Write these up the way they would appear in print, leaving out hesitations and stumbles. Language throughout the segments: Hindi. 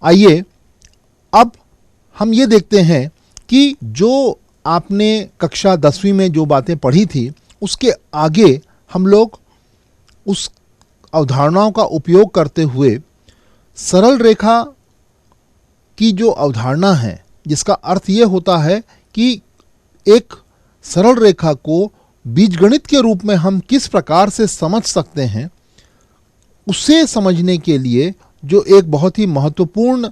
आइए अब हम ये देखते हैं कि जो आपने कक्षा 10वीं में जो बातें पढ़ी थी उसके आगे हम लोग उस अवधारणाओं का उपयोग करते हुए सरल रेखा की जो अवधारणा है, जिसका अर्थ ये होता है कि एक सरल रेखा को बीजगणित के रूप में हम किस प्रकार से समझ सकते हैं, उसे समझने के लिए जो एक बहुत ही महत्वपूर्ण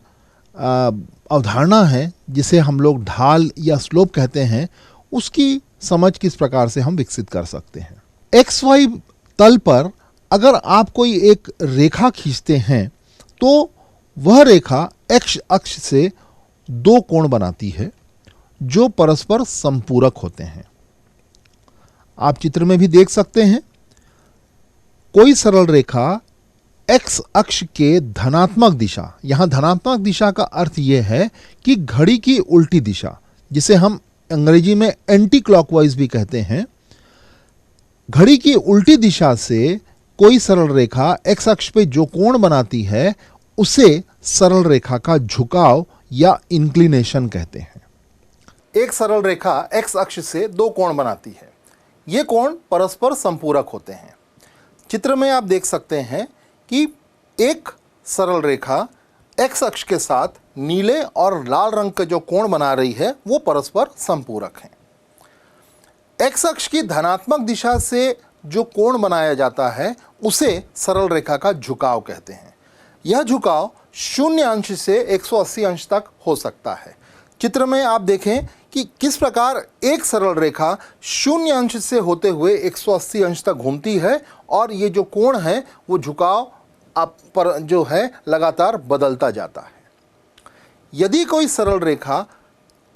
अवधारणा है जिसे हम लोग ढाल या स्लोप कहते हैं, उसकी समझ किस प्रकार से हम विकसित कर सकते हैं। एक्स वाई तल पर अगर आप कोई एक रेखा खींचते हैं तो वह रेखा एक्स अक्ष से दो कोण बनाती है जो परस्पर संपूरक होते हैं। आप चित्र में भी देख सकते हैं, कोई सरल रेखा एक्स अक्ष के धनात्मक दिशा, यहां धनात्मक दिशा का अर्थ यह है कि घड़ी की उल्टी दिशा, जिसे हम अंग्रेजी में एंटी क्लॉकवाइज भी कहते हैं, घड़ी की उल्टी दिशा से कोई सरल रेखा एक्स अक्ष पे जो कोण बनाती है उसे सरल रेखा का झुकाव या इंक्लिनेशन कहते हैं। एक सरल रेखा एक्स अक्ष से दो कोण बनाती है। ये कोण परस्पर संपूरक होते हैं। चित्र में आप देख सकते हैं कि एक सरल रेखा एक्स अक्ष के साथ नीले और लाल रंग का जो कोण बना रही है वो परस्पर संपूरक हैं। एक्स अक्ष की धनात्मक दिशा से जो कोण बनाया जाता है उसे सरल रेखा का झुकाव कहते हैं। यह झुकाव 0 अंश से 180 अंश तक हो सकता है। चित्र में आप देखें कि किस प्रकार एक सरल रेखा 0 अंश से होते हुए 180 अंश तक घूमती है और ये जो कोण है वो झुकाव आप पर जो है लगातार बदलता जाता है। यदि कोई सरल रेखा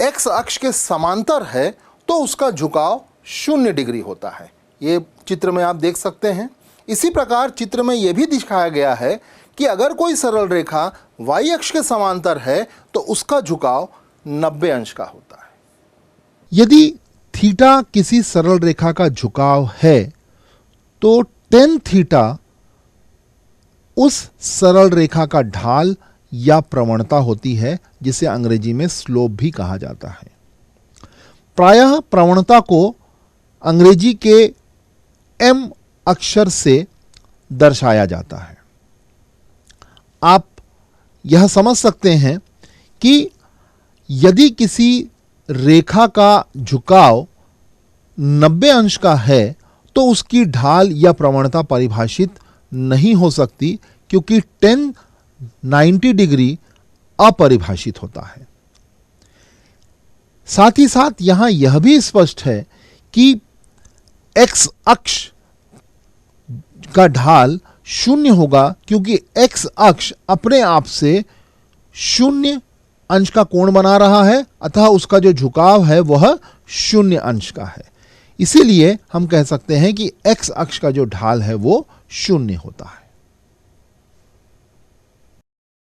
एक्स अक्ष के समांतर है तो उसका झुकाव 0 डिग्री होता है। ये चित्र में आप देख सकते हैं। इसी प्रकार चित्र में यह भी दिखाया गया है कि अगर कोई सरल रेखा वाई अक्ष के समांतर है तो उसका झुकाव 90 अंश का होता है। यदि थीटा किसी सरल रेखा का झुकाव है तो tan थीटा उस सरल रेखा का ढाल या प्रवणता होती है, जिसे अंग्रेजी में स्लोप भी कहा जाता है। प्रायः प्रवणता को अंग्रेजी के एम अक्षर से दर्शाया जाता है। आप यह समझ सकते हैं कि यदि किसी रेखा का झुकाव 90 अंश का है तो उसकी ढाल या प्रवणता परिभाषित नहीं हो सकती, क्योंकि tan 90 डिग्री अपरिभाषित होता है। साथ ही साथ यहां यह भी स्पष्ट है कि एक्स अक्ष का ढाल 0 होगा, क्योंकि एक्स अक्ष अपने आप से 0 अंश का कोण बना रहा है, अतः उसका जो झुकाव है वह 0 अंश का है। इसीलिए हम कह सकते हैं कि एक्स अक्ष का जो ढाल है वो 0 होता है।